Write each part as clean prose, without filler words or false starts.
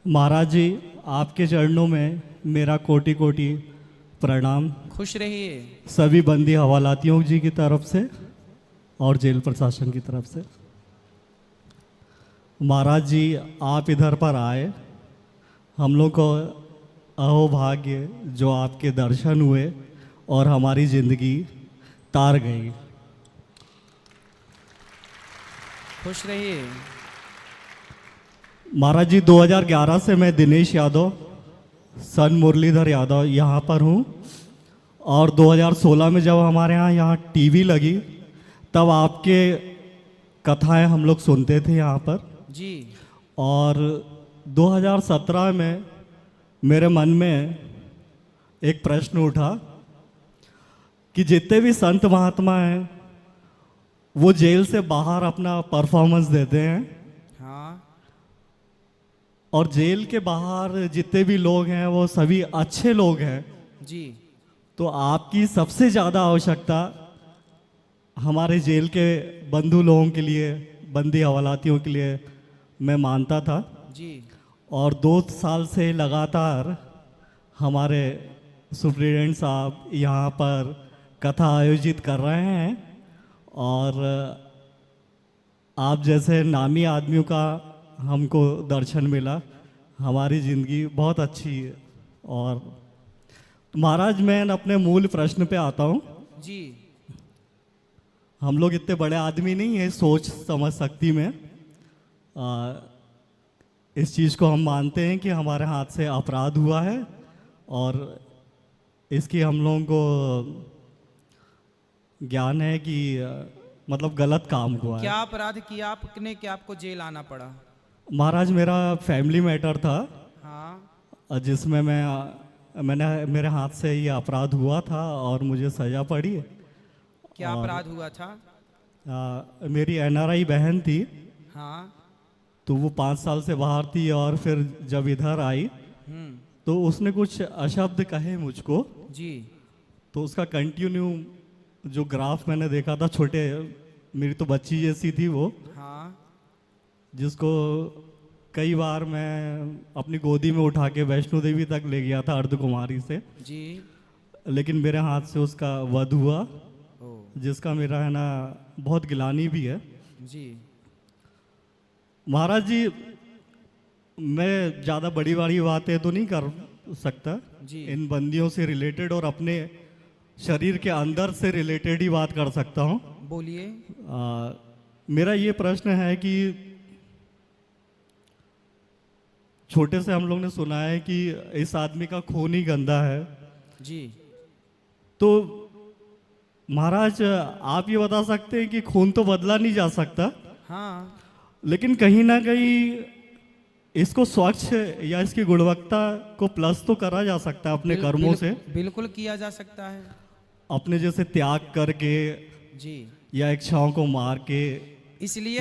महाराज जी, आपके चरणों में मेरा कोटि कोटि प्रणाम। खुश रहिए। सभी बंदी हवालातियों जी की तरफ से और जेल प्रशासन की तरफ से। महाराज जी, आप इधर पर आए, हम लोग को अहोभाग्य जो आपके दर्शन हुए और हमारी ज़िंदगी तार गई। खुश रहिए। महाराज जी, 2011 से मैं दिनेश यादव, सन मुरलीधर यादव यहाँ पर हूँ, और 2016 में जब हमारे यहाँ टीवी लगी तब आपके कथाएं हम लोग सुनते थे यहाँ पर जी। और 2017 में मेरे मन में एक प्रश्न उठा कि जितने भी संत महात्मा हैं वो जेल से बाहर अपना परफॉर्मेंस देते हैं, हाँ। और जेल के बाहर जितने भी लोग हैं वो सभी अच्छे लोग हैं। जी। तो आपकी सबसे ज़्यादा आवश्यकता हमारे जेल के बंधु लोगों के लिए, बंदी हवालातियों के लिए मैं मानता था। जी। और 2 साल से लगातार हमारे सुप्रीडेंट साहब यहाँ पर कथा आयोजित कर रहे हैं, और आप जैसे नामी आदमियों का हमको दर्शन मिला। हमारी ज़िंदगी बहुत अच्छी है। और महाराज, मैं अपने मूल प्रश्न पे आता हूँ। जी। हम लोग इतने बड़े आदमी नहीं हैं सोच समझ शक्ति में। इस चीज़ को हम मानते हैं कि हमारे हाथ से अपराध हुआ है और इसकी हम लोगों को ज्ञान है कि मतलब गलत काम हुआ है। क्या अपराध किया आपने कि आपको जेल आना पड़ा? महाराज, मेरा फैमिली मैटर था, हाँ। जिसमें मेरे हाथ से ये अपराध हुआ था और मुझे सज़ा पड़ी। क्या अपराध हुआ था? मेरी एनआरआई बहन थी, हाँ। तो वो 5 साल से बाहर थी, और फिर जब इधर आई तो उसने कुछ अशब्द कहे मुझको। जी। तो उसका कंटिन्यू जो ग्राफ मैंने देखा था, छोटे, मेरी तो बच्ची जैसी थी वो, हाँ। जिसको कई बार मैं अपनी गोदी में उठा के वैष्णो देवी तक ले गया था अर्ध कुमारी से। जी। लेकिन मेरे हाथ से उसका वध हुआ, ओ। जिसका मेरा है ना बहुत गिलानी भी है। जी। महाराज जी, मैं ज़्यादा बड़ी बड़ी बातें तो नहीं कर सकता जी। इन बंदियों से रिलेटेड, और अपने शरीर के अंदर से रिलेटेड ही बात कर सकता हूँ। बोलिए। मेरा ये प्रश्न है कि छोटे से हम लोग ने सुना है कि इस आदमी का खून ही गंदा है। जी। तो महाराज, आप ये बता सकते हैं कि खून तो बदला नहीं जा सकता, हाँ। लेकिन कहीं ना कहीं इसको स्वच्छ या इसकी गुणवत्ता को प्लस तो करा जा सकता है अपने कर्मों से। बिल्कुल किया जा सकता है। अपने जैसे त्याग करके जी। या इच्छाओं को मार के, इसलिए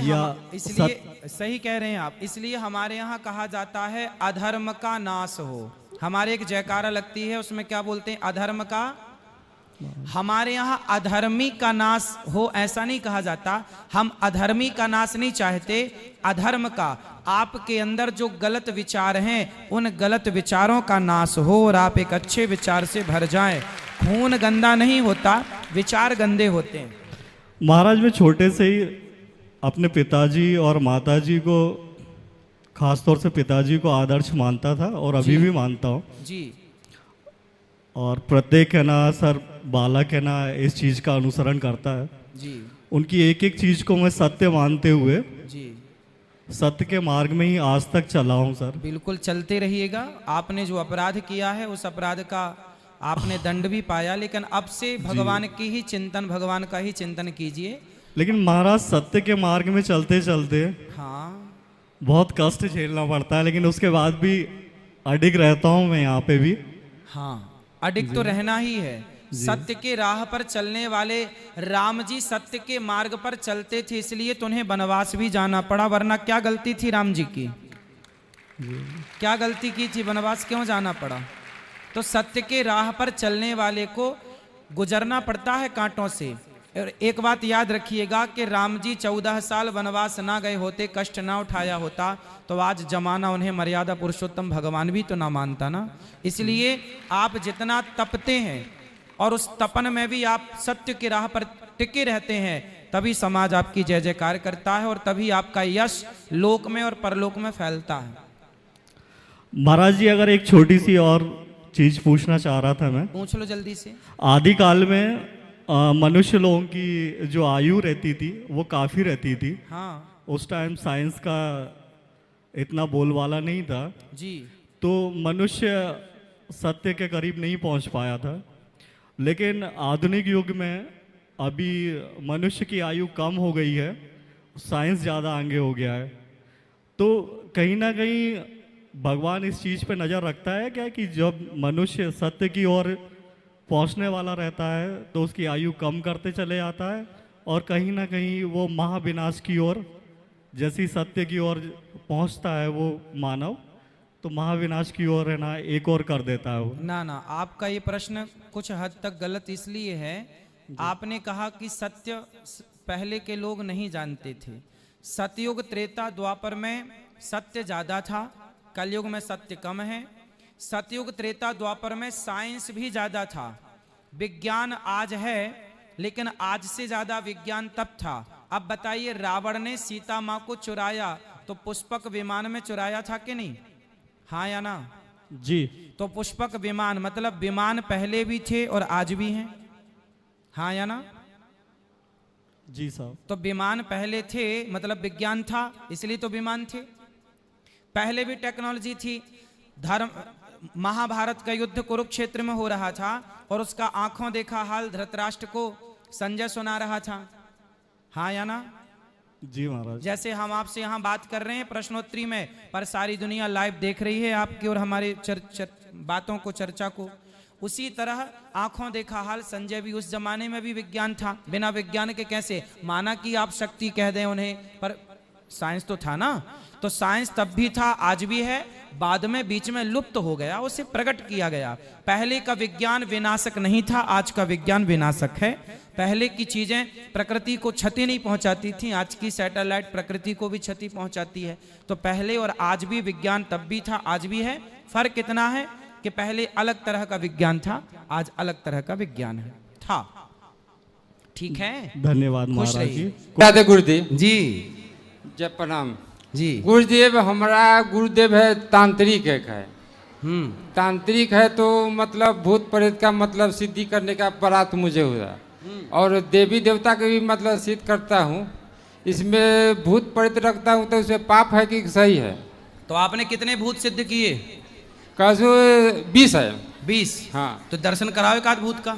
सही कह रहे हैं आप। इसलिए हमारे यहाँ कहा जाता है अधर्म का नाश हो। हमारे एक जयकारा लगती है, उसमें क्या बोलते हैं? अधर्म का। हमारे यहाँ अधर्मी का नाश हो ऐसा नहीं कहा जाता। हम अधर्मी का नाश नहीं चाहते, अधर्म का, आपके अंदर जो गलत विचार हैं उन गलत विचारों का नाश हो और आप एक अच्छे विचार से भर जाएं। खून गंदा नहीं होता, विचार गंदे होते हैं। महाराज, मैं छोटे से ही अपने पिताजी और माताजी को, खासतौर से पिताजी को आदर्श मानता था और अभी भी मानता हूँ। जी। और प्रत्येक है ना सर, बालक है ना इस चीज़ का अनुसरण करता है। जी। उनकी एक एक चीज़ को मैं सत्य मानते हुए जी। सत्य के मार्ग में ही आज तक चला हूँ सर। बिल्कुल चलते रहिएगा। आपने जो अपराध किया है उस अपराध का आपने दंड भी पाया, लेकिन अब से भगवान की ही चिंतन, भगवान का ही चिंतन कीजिए। लेकिन महाराज, सत्य के मार्ग में चलते चलते हाँ। बहुत कष्ट झेलना पड़ता है, लेकिन उसके बाद भी अडिग रहता हूँ मैं यहाँ पे भी। हाँ, अडिग तो रहना ही है। सत्य के राह पर चलने वाले राम जी सत्य के मार्ग पर चलते थे, इसलिए तो उन्हें वनवास भी जाना पड़ा। वरना क्या गलती थी राम जी की? क्या गलती की थी? वनवास क्यों जाना पड़ा? तो सत्य के राह पर चलने वाले को गुजरना पड़ता है कांटों से। और एक बात याद रखिएगा कि राम जी 14 साल वनवास ना गए होते, कष्ट ना उठाया होता, तो आज जमाना उन्हें मर्यादा पुरुषोत्तम भगवान भी तो ना मानता ना। इसलिए आप जितना तपते हैं और उस तपन में भी आप सत्य की राह पर टिके रहते हैं, तभी समाज आपकी जय जयकार करता है और तभी आपका यश लोक में और परलोक में फैलता है। महाराज जी, अगर एक छोटी सी और चीज पूछना चाह रहा था मैं। पूछ लो जल्दी से। आदि काल में मनुष्य लोगों की जो आयु रहती थी वो काफ़ी रहती थी। हाँ उस टाइम साइंस का इतना बोलबाला नहीं था, जी। तो मनुष्य सत्य के करीब नहीं पहुंच पाया था। लेकिन आधुनिक युग में अभी मनुष्य की आयु कम हो गई है, साइंस ज़्यादा आगे हो गया है। तो कहीं ना कहीं भगवान इस चीज़ पे नज़र रखता है क्या कि जब मनुष्य सत्य की ओर पहुंचने वाला रहता है तो उसकी आयु कम करते चले जाता है, और कहीं ना कहीं वो महाविनाश की ओर, जैसी सत्य की ओर पहुंचता है वो मानव, तो महाविनाश की ओर है ना एक और कर देता है वो। ना ना, आपका ये प्रश्न कुछ हद तक गलत इसलिए है, आपने कहा कि सत्य पहले के लोग नहीं जानते थे। सतयुग त्रेता द्वापर में सत्य ज्यादा था, कलयुग में सत्य कम है। सतयुग त्रेता द्वापर में साइंस भी ज्यादा था, विज्ञान आज है, लेकिन आज से ज्यादा विज्ञान तब था। अब बताइए, रावण ने सीता माँ को चुराया तो पुष्पक विमान में चुराया था कि नहीं? हाँ या ना? जी। तो पुष्पक विमान मतलब विमान पहले भी थे और आज भी हैं। हाँ या ना? जी साहब। तो विमान पहले थे मतलब विज्ञान था, इसलिए तो विमान थे। पहले भी टेक्नोलॉजी थी। धर्म महाभारत का युद्ध कुरुक्षेत्र में हो रहा था और उसका आंखों देखा हाल धृतराष्ट्र को संजय सुना रहा था। हाँ या ना? जी महाराज। जैसे हम आपसे यहाँ बात कर रहे हैं प्रश्नोत्तरी में, पर सारी दुनिया लाइव देख रही है आपकी और हमारे बातों को, चर्चा को। उसी तरह आंखों देखा हाल संजय भी उस जमाने में भी विज्ञान था। बिना विज्ञान के कैसे? माना कि आप शक्ति कह दें उन्हें, पर साइंस तो था ना। तो साइंस तब भी था, आज भी है, बाद में बीच में लुप्त हो गया, उसे प्रकट किया गया। पहले का विज्ञान विनाशक नहीं था, आज का विज्ञान विनाशक है। पहले की चीजें प्रकृति को क्षति नहीं पहुंचाती थी, आज की सैटेलाइट प्रकृति को भी क्षति पहुंचाती है। तो पहले और आज भी विज्ञान तब भी था, आज भी है। फर्क इतना है कि पहले अलग तरह का विज्ञान था, आज अलग तरह का विज्ञान है था। ठीक है, धन्यवाद खुश महाराज रहिए। जी। राधे गुरुदेव जी जय प्रणाम। जी। गुरुदेव, हमारा गुरुदेव है तांत्रिक एक है। तांत्रिक है तो मतलब भूत प्रेत का मतलब सिद्धि करने का बरात मुझे हुआ, और देवी देवता के भी मतलब सिद्ध करता हूँ। इसमें भूत प्रेत रखता हूँ तो उसमें पाप है कि सही है? तो आपने कितने भूत सिद्ध किए? कैसे 20 है। 20? हाँ। तो दर्शन कराओ एक आध भूत का।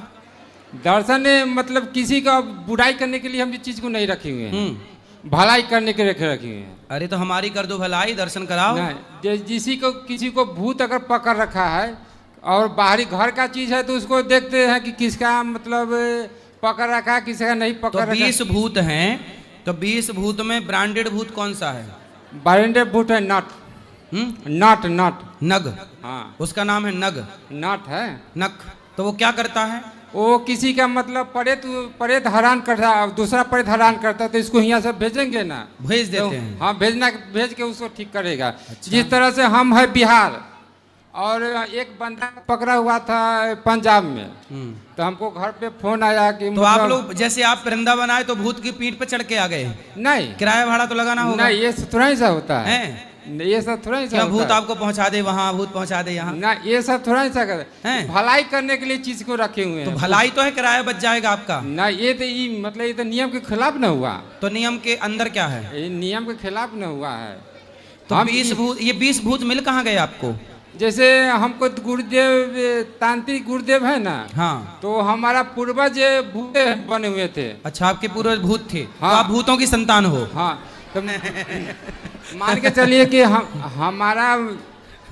दर्शन मतलब किसी का बुराई करने के लिए हम इस चीज को नहीं रखे हुए हैं, भलाई करने के रखे हुए हैं। अरे तो हमारी कर दो भलाई, दर्शन कराओ। नहीं, किसी को भूत अगर पकड़ रखा है और बाहरी घर का चीज है तो उसको देखते हैं कि किसका मतलब पकड़ रखा है, किसका नहीं पकड़ तो रखा। 20 भूत हैं, तो 20 भूत में ब्रांडेड भूत कौन सा है? ब्रांडेड भूत है नट। नट नग। हाँ, उसका नाम है नग। नट है। नक। तो वो क्या करता है? वो किसी का मतलब प्रेत हैरान करता है, दूसरा प्रेत हैरान करता है, तो इसको यहाँ से भेजेंगे ना, भेज देते तो, हैं। हाँ, भेज के उसको ठीक करेगा। जिस तरह से हम है बिहार, और एक बंदा पकड़ा हुआ था पंजाब में, तो हमको घर पे फोन आया कि तो आप लोग जैसे आप वृंदावन आए तो भूत की पीठ पे चढ़ के आ गए? नहीं, किराया भाड़ा तो लगाना होगा। नहीं, ये थोड़ा ही सा होता है। ये सब थोड़ा ही सा क्या होता भूत है। आपको पहुंचा दे वहाँ, भूत पहुंचा दे यहाँ? ना, ये सब थोड़ा ही सा करते हैं। भलाई करने के लिए चीज को रखे हुए तो हैं। भलाई तो है, किराया बच जाएगा आपका। ना, ये तो मतलब ये तो नियम के खिलाफ न हुआ। तो नियम के अंदर क्या है? ये नियम के खिलाफ न हुआ है। तो 20 भूत, ये 20 भूत मिल कहाँ गए आपको? जैसे हमको गुरुदेव, तांत्रिक गुरुदेव है ना, हाँ, तो हमारा पूर्वज भूत बने हुए थे। अच्छा, आपके पूर्वज भूत थे। हाँ। तो आप भूतों की संतान हो। हाँ, तो मान के चलिए कि हमारा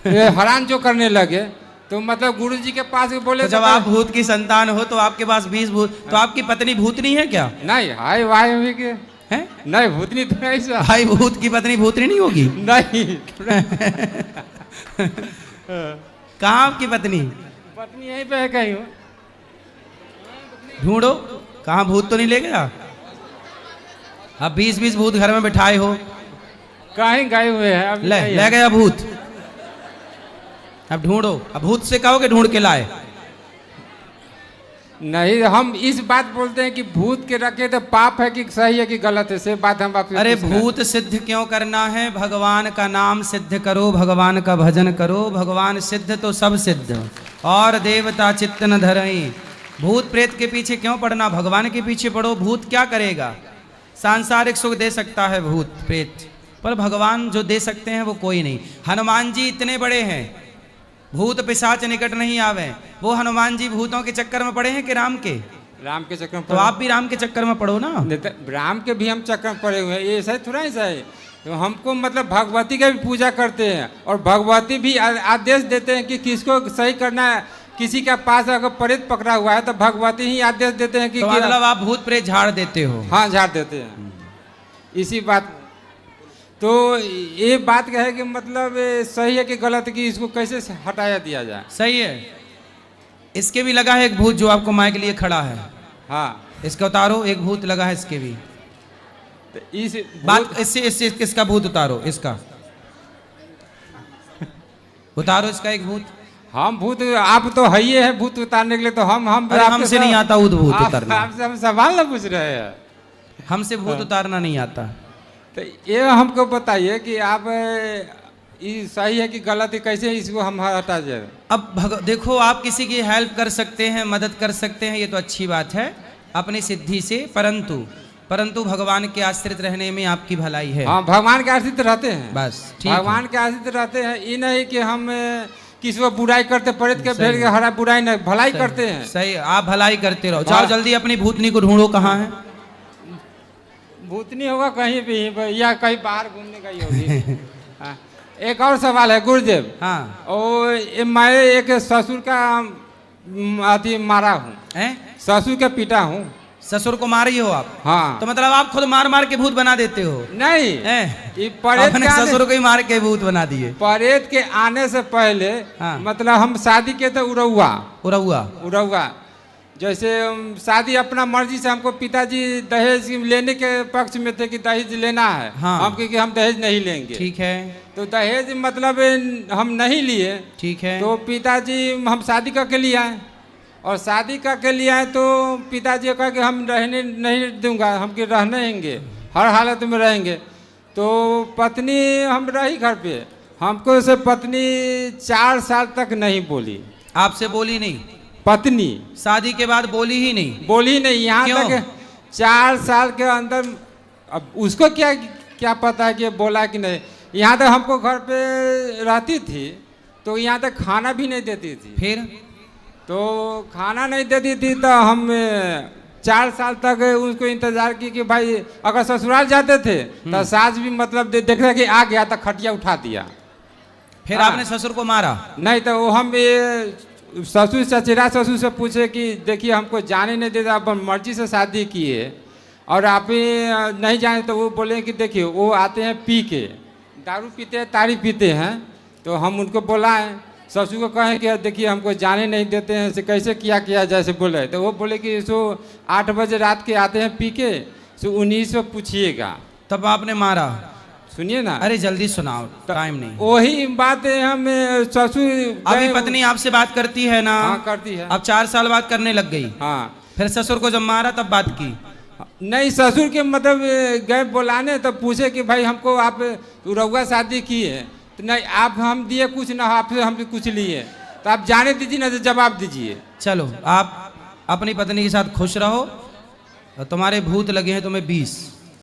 हैरान जो करने लगे, तो मतलब गुरुजी के पास बोले, तो जब आप भूत की संतान हो तो आपके पास 20 भूत, तो आपकी पत्नी भूतनी है क्या? नहीं, हाय वाई के है? नहीं, भूतनी तो नहीं सर। भाई भूत की पत्नी भूतनी नहीं होगी? नहीं। कहाँ आपकी पत्नी? पत्नी यहीं पे है कहीं। ढूंढो। कहाँ भूत तो नहीं ले गया? अब 20-20 भूत घर में बिठाए हो, कहीं गए हुए हैं अभी नहीं ले है। गया भूत। अब ढूंढो, अब भूत से कहो कि ढूंढ के लाए। नहीं, हम इस बात बोलते हैं कि भूत के रखे तो पाप है कि सही है कि गलत है, से बात हम आपसे अरे पूछ रहे हैं। भूत सिद्ध क्यों करना है? भगवान का नाम सिद्ध करो, भगवान का भजन करो, भगवान सिद्ध तो सब सिद्ध, और देवता चित्त न धरई। भूत प्रेत के पीछे क्यों पड़ना? भगवान के पीछे पड़ो। भूत क्या करेगा? सांसारिक सुख दे सकता है भूत प्रेत, पर भगवान जो दे सकते हैं वो कोई नहीं। हनुमान जी इतने बड़े हैं, भूत पिशाच निकट नहीं आवे। वो हनुमान जी भूतों के चक्कर में पड़े हैं कि राम के? राम के चक्कर में तो आप भी राम के चक्कर में पड़ो ना। नहीं तो राम के भी हम चक्कर में पड़े हुए हैं, ये सही थोड़ा ऐसा है। तो हमको मतलब भगवती का भी पूजा करते हैं, और भगवती भी आदेश देते हैं कि किसको सही करना है। किसी का पास अगर प्रेत पकड़ा हुआ है तो भगवती ही आदेश देते हैं कि तो मतलब आप भूत प्रेत झाड़ देते हो? हाँ, झाड़ देते हैं। इसी बात, तो ये बात है कि मतलब सही है कि गलत है कि इसको कैसे हटाया दिया जाए। सही है। इसके भी लगा है एक भूत जो आपको माइक के लिए खड़ा है। हाँ, इसका उतारो, एक भूत लगा है इसके भी। तो इस बात इससे किसका भूत उतारो, इसका उतारो, इसका एक भूत। हम भूत, आप तो है ही है भूत उतारने के लिए, तो हम अरे हमसे नहीं आता भूत उतारना। आपसे हम सवाल ना पूछ रहे हैं। हमसे भूत उतारना नहीं आता। तो ये हमको बताइए कि आप ये सही है कि गलत है, कैसे इसको हम हटा जाए। अब देखो, आप किसी की हेल्प कर सकते हैं, मदद कर सकते हैं, ये तो अच्छी बात है अपनी सिद्धि से, परंतु भगवान के आश्रित रहने में आपकी भलाई है। हाँ, भगवान के आश्रित रहते हैं, बस ठीक है। भगवान के आश्रित रहते हैं। ये नहीं कि हम किसी को बुराई करते, प्रेत के भेड़ के हरा बुराई नहीं, भलाई करते हैं। सही, आप भलाई करते रहो। जाओ जल्दी अपनी भूतनी को ढूंढो, कहाँ है? भूतनी होगा कहीं भी, या कहीं बाहर घूमने का ही होगी। हाँ, एक और सवाल है गुरुदेव। हाँ, और मैं एक ससुर का अति मारा हूँ, ससुर के पिता हूँ। ससुर को मारी हो आप? हाँ। तो मतलब आप खुद मार मार के भूत बना देते हो? नहीं, ये परेत अपने ससुर को ही मार के भूत बना दिए। परेत के आने से पहले हाँ। मतलब हम शादी के थे उड़ौआ। जैसे शादी अपना मर्जी से, हमको पिताजी दहेज लेने के पक्ष में थे कि दहेज लेना है। हाँ। हम कि हम दहेज नहीं लेंगे। ठीक है। तो दहेज मतलब हम नहीं लिए। ठीक है। तो पिताजी, हम शादी करके लिए आए, और शादी करके लिए आए तो पिताजी कहा कि हम रहने नहीं दूंगा, हम कि रहने देंगे, हर हालत में रहेंगे। तो पत्नी हम रही घर पे, हमको से पत्नी 4 साल तक नहीं बोली। आपसे बोली नहीं? पत्नी शादी के बाद बोली ही नहीं? बोली नहीं, यहाँ तक 4 साल के अंदर। अब उसको क्या पता है कि बोला कि नहीं। यहाँ तक हमको घर पे रहती थी तो यहाँ तक खाना भी नहीं देती थी। फिर तो खाना नहीं देती थी तो हम 4 साल तक उसको इंतजार की कि भाई अगर ससुराल जाते थे तो सास भी मतलब देख रहे कि आ गया तो खटिया उठा दिया। फिर हाँ। आपने ससुर को मारा? नहीं, तो वो हम ससुर चचेरा ससुर से पूछे कि देखिए हमको जाने नहीं देता, आप मर्जी से शादी किए और आप नहीं जाने। तो वो बोले कि देखिए वो आते हैं पी के, दारू पीते हैं, तारी पीते हैं। तो हम उनको बुलाएं, ससुर को कहें कि देखिए हमको जाने नहीं देते हैं, इसे कैसे किया जैसे बोले। तो वो बोले कि सो 8 बजे रात के आते हैं पी के, सो 19 से पूछिएगा। तब आपने मारा? सुनिए ना। अरे जल्दी सुनाओ, टाइम नहीं। वही बात है, हम ससुर अभी पत्नी आपसे बात करती है ना? हाँ, करती है। अब 4 साल बाद करने लग गई। हाँ। फिर ससुर को जब मारा तब बात की? नहीं, ससुर के मतलब गए बुलाने तो पूछे कि भाई हमको आप रउआ शादी की है। तो नहीं, आप हम दिए कुछ ना, आपसे हम कुछ लिए, तो आप जाने दीजिए ना, तो जवाब दीजिए। चलो, आप अपनी पत्नी के साथ खुश रहो, और तुम्हारे भूत लगे हैं तुम्हें 20।